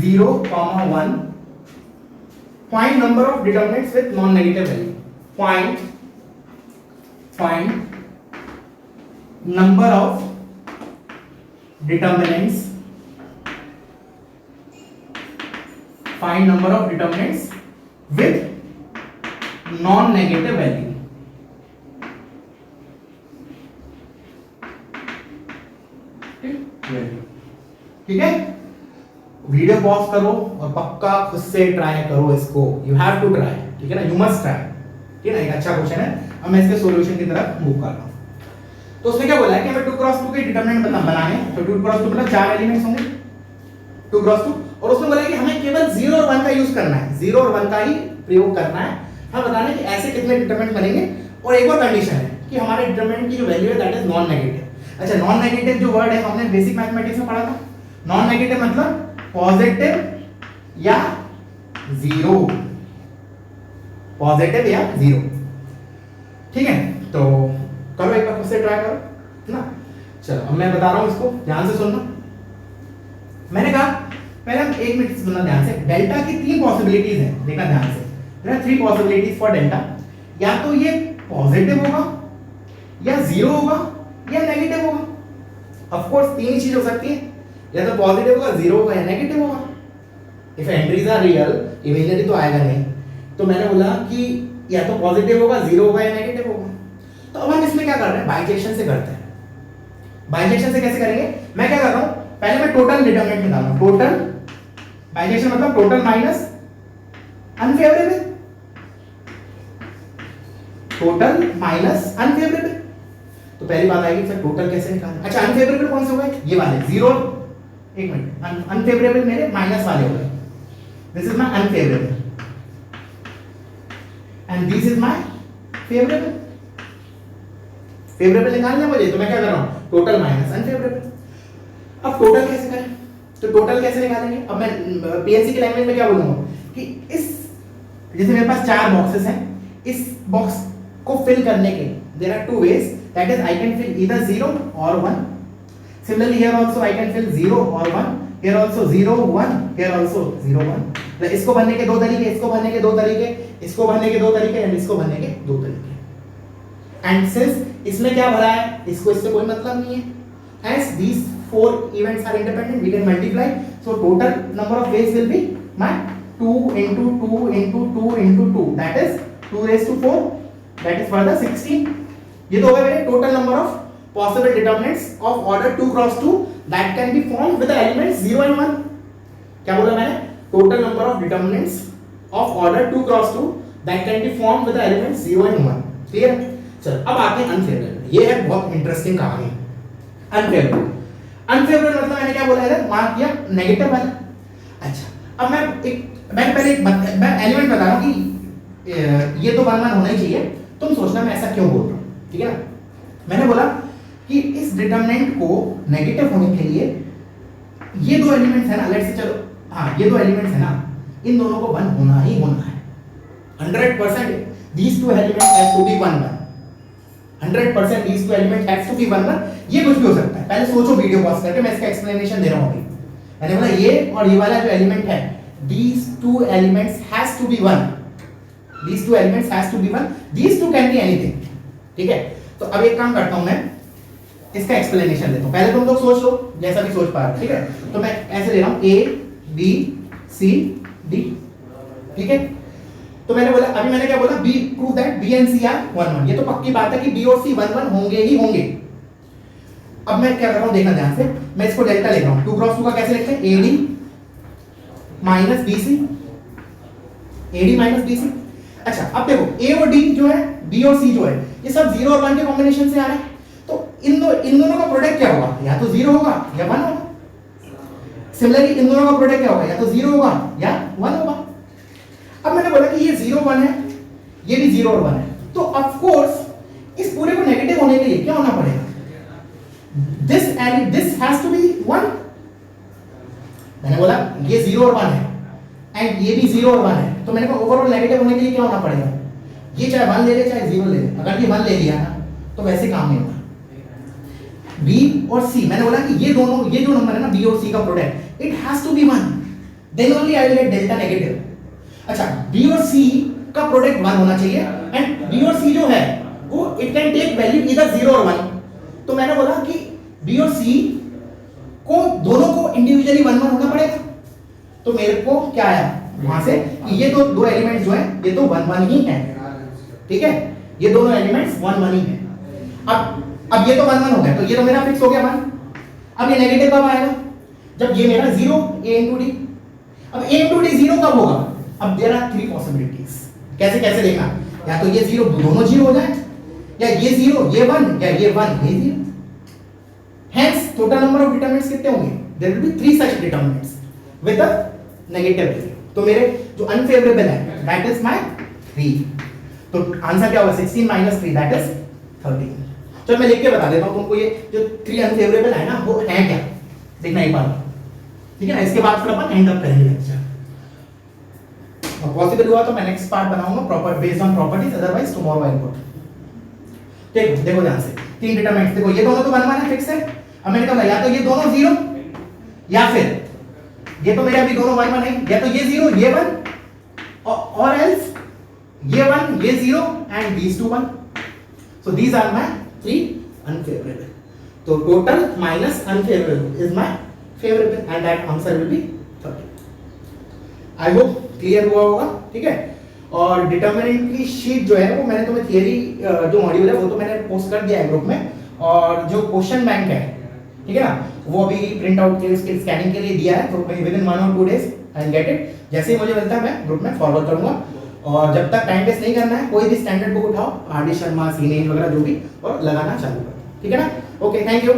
0, 1. Find number of determinants with non-negative value. Find number of determinants. Find number of determinants with non-negative value. ठीक है, वीडियो पॉज करो और पक्का खुद से ट्राई करो इसको, यू हैव टू ट्राई। ठीक है ना, यू मस्ट ट्राई। ठीक है ना, एक अच्छा क्वेश्चन है। अब मैं इसके सॉल्यूशन की तरफ मूव कर रहा हूं। तो उसने क्या बोला है कि हमें 2 क्रॉस 2 के डिटरमिनेंट बनाने, तो 2 क्रॉस 2 मतलब 4 एलिमेंट्स होंगे 2 क्रॉस 2, और उसने बोला है कि हमें केवल 0 और 1 का यूज करना है, 0 और 1 का ही प्रयोग करना है। हमें बताना है कि ऐसे कितने डिटरमिनेंट बनेंगे, और एक और कंडीशन है कि हमारे डिटरमिनेंट की जो वैल्यू है दैट इज नॉन नेगेटिव। अच्छा, नॉन नेगेटिव जो वर्ड है हमने बेसिक मैथमेटिक्स में पढ़ा था। नॉन नेगेटिव मतलब पॉजिटिव या जीरो, पॉजिटिव या जीरो। ठीक है, तो करो एक बार खुद से ट्राई करो ना। चलो अब मैं बता रहा हूं, इसको ध्यान से सुनना। मैंने कहा पहले हम 1 मिनट सुनना ध्यान से। डेल्टा की 3 पॉसिबिलिटीज हैं, देखना ध्यान से। There are 3 possibilities for delta. या तो ये पॉजिटिव होगा, या जीरो होगा, या नेगेटिव होगा। ऑफ कोर्स 3 ही चीज हो सकती है, या तो पॉजिटिव होगा, जीरो होगा, या नेगेटिव होगा। If entries are real, imaginary तो आएगा नहीं। तो मैंने बोला कि या तो पॉजिटिव होगा, जीरो होगा, या नेगेटिव होगा। तो अब हम इसमें क्या कर रहे हैं, बाइजेक्शन से करते हैं। बाइजेक्शन से कैसे करेंगे, मैं क्या कर रहा हूं, पहले मैं टोटल डिटरमिनेंट निकाल रहा हूं। टोटल बाइजेक्शन मतलब total minus unfavourable, total minus unfavourable. तो पहली बात आएगी सर टोटल कैसे निकालना। अच्छा, अनफेवरेबल कौन से हो गए, ये वाले 0, एक मिनट, अनफेवरेबल मेरे माइनस वाले हो गए। This is my unfavourable and this is my favourable. Favourable निकालना मुझे, तो मैं क्या कर रहा हूं, टोटल माइनस अनफेवरेबल। अब टोटल कैसे करें, तो टोटल कैसे निकालेंगे। अब मैं पीएनसी की लैंग्वेज में क्या बोलूंगा कि इस, जैसे मेरे पास 4 बॉक्सेस हैं, इस बॉक्स को फिल करने के there are 2 ways, that is I can fill either 0 और 1। Similarly here also I can fill 0 or 1, here also 0 1, here also 0 1. मतलब इसको भरने के दो तरीके, इसको भरने के दो तरीके, इसको भरने के दो तरीके एंड इसको भरने के दो तरीके। एंड सिंस इसमें क्या भरा है, इसको इससे कोई मतलब नहीं है, hence these four events are independent, we can multiply, so total number of ways will be my 2 into 2 into 2 into 2, that is 2 raised to 4, that is further 16। ये तो हो गए मेरे total number of possible determinants of order 2 cross 2 that can be formed with the elements 0 and 1। क्या बोला मैंने, total number of determinants of order 2 cross 2 that can be formed with the elements 0 and 1। Clear है? चलो अब आते हैं अनफेवरेबल। ये है बहुत इंटरेस्टिंग कहानी। अनफेवरेबल, अनफेवरेबल मतलब मैंने क्या बोला है, मार्क किया नेगेटिव वाला। अच्छा अब मैं पहले मैं एलिमेंट बता रहा हूं कि ये तो 1 1 होना ही चाहिए, तुम सोचना मैं ऐसा क्यों बोल रहा हूं, ठीक है ना। मैंने बोला कि इस डिटरमिनेंट को नेगेटिव होने के लिए ये दो एलिमेंट्स है ना, लेट्स से चलो हाँ ये दो एलिमेंट्स है ना, इन दोनों को 1 होना ही होना है 100%। these two elements has to be 1 1, 100% these two elements has to be 1 1। ये कुछ भी हो सकता है, पहले सोचो वीडियो पॉज करके, मैं इसका एक्सप्लेनेशन दे रहा हूं अभी। मैंने बोला ये और ये वाला जो एलिमेंट है, these two elements has to be 1, these two elements has to be 1, these two can be anything, ठीक है। तो अब एक काम करता हूं मैं इसका एक्सप्लेनेशन देता हूं, पहले तुम लोग सोच लो जैसा भी सोच पा रहे हो, ठीक है। तो मैं ऐसे ले रहा हूं A B C D, ठीक है। तो मैंने बोला, अभी मैंने क्या बोला, B prove that B and C are 1 1, ये तो पक्की बात है कि B और C 1 1 होंगे ही होंगे। अब मैं क्या कर रहा हूं देखना ध्यान से, मैं इसको डेल्टा लिख रहा हूं, 2 क्रॉस 2 का कैसे लिखते हैं, AD minus BC, AD minus BC। अच्छा अब देखो A और D जो है, B और C जो है, ये सब 0 और 1 के कॉम्बिनेशन से आ रहे हैं, तो इन दोनों का प्रोडक्ट क्या होगा, या तो 0 होगा या 1 होगा। सिमिलरली इन दोनों का प्रोडक्ट क्या होगा, या तो 0 होगा या 1 होगा। अब मैंने बोला कि ये 0 1 है, ये भी 0 और 1 है, तो ऑफ कोर्स इस पूरे को नेगेटिव होने के लिए क्या होना पड़ेगा, this has to be 1। मैंने बोला ये 0 और 1 है एंड ये भी 0 और 1 है, तो मैंने कहा ओवरऑल नेगेटिव होने के लिए क्या होना पड़ेगा, ये चाहे 1 ले ले चाहे 0 ले ले, अगर ये 1 ले लिया ना तो वैसे काम नहीं होगा। B और C, मैंने बोला कि ये जो नंबर है ना B और C का product, it has to be 1, then only I will get delta negative. अच्छा B और C का प्रोडक्ट 1 होना चाहिए एंड B और C जो है वो इट कैन टेक वैल्यू इधर 0 और 1। तो मैंने बोला कि B और C को दोनों को इंडिविजुअली 1 1 होना पड़ेगा, तो मेरे को क्या आया वहां से कि ये तो दो एलिमेंट्स जो है ये तो 1 1 ही है, ठीक है, ये दोनों एलिमेंट्स 1 1 ही है। अब ये तो 1 1 हो गया, तो ये तो मेरा फिक्स हो गया 1। अब ये नेगेटिव कब आएगा, जब ये मेरा 0 A into D। अब A into D 0 कब होगा, अब देयर आर 3 पॉसिबिलिटीज, कैसे कैसे देखना, या तो ये 0 दोनों 0 हो जाए, या ये 0 ये 1, या ये 1 ये 0। Hence total number of determinants कितने होंगे, there will be 3 such determinants with a negative value। तो मेरे जो unfavorable है that is my 3, तो आंसर क्या होगा 16 minus 3 that is 13। चलो मैं लिख के बता देता हूं तुमको, ये जो 3 अनफेवरेबल है ना वो है क्या, देखना एक बार, ठीक है ना। इसके बाद फिर अपन एंड अप करेंगे लेक्चर, और पॉसिबल हुआ तो मैं नेक्स्ट पार्ट बनाऊंगा proper based on properties, otherwise tomorrow I will put. देखो ध्यान से 3 डिटरमिनेंट्स, देखो ये दोनों तो 1 1 है फिक्स है। अब मैंने कहा या तो ये दोनों 0 या फिर ये तो मेरे अभी दोनों 1 1 है, या तो ये 0 ये 1 और एल्स ये 1 ये 0 and these two 1। So these are my 3 unfavorable, so total minus unfavorable is my favorable and that answer will be 30। I hope clear हुआ होगा, ठीक है। और डिटरमिनेंट की शीट जो है वो मैंने तुम्हें थियरी जो मॉड्यूल है वो तो मैंने पोस्ट कर दिया है ग्रुप में, और जो क्वेश्चन बैंक है, ठीक है ना, वो अभी प्रिंट आउट के उसके स्कैनिंग के लिए दिया है, तो with in 1 or 2 days I will get it. जैसे ही मुझे मिलता है मैं ग्रुप में फॉरवर्ड करूंगा, और जब तक टाइम वेस्ट नहीं करना है, कोई भी स्टैंडर्ड बुक उठाओ, आर डी शर्मा, सीनेज वगैरह जो भी, और लगाना चालू करो, ठीक है ना। Okay thank you.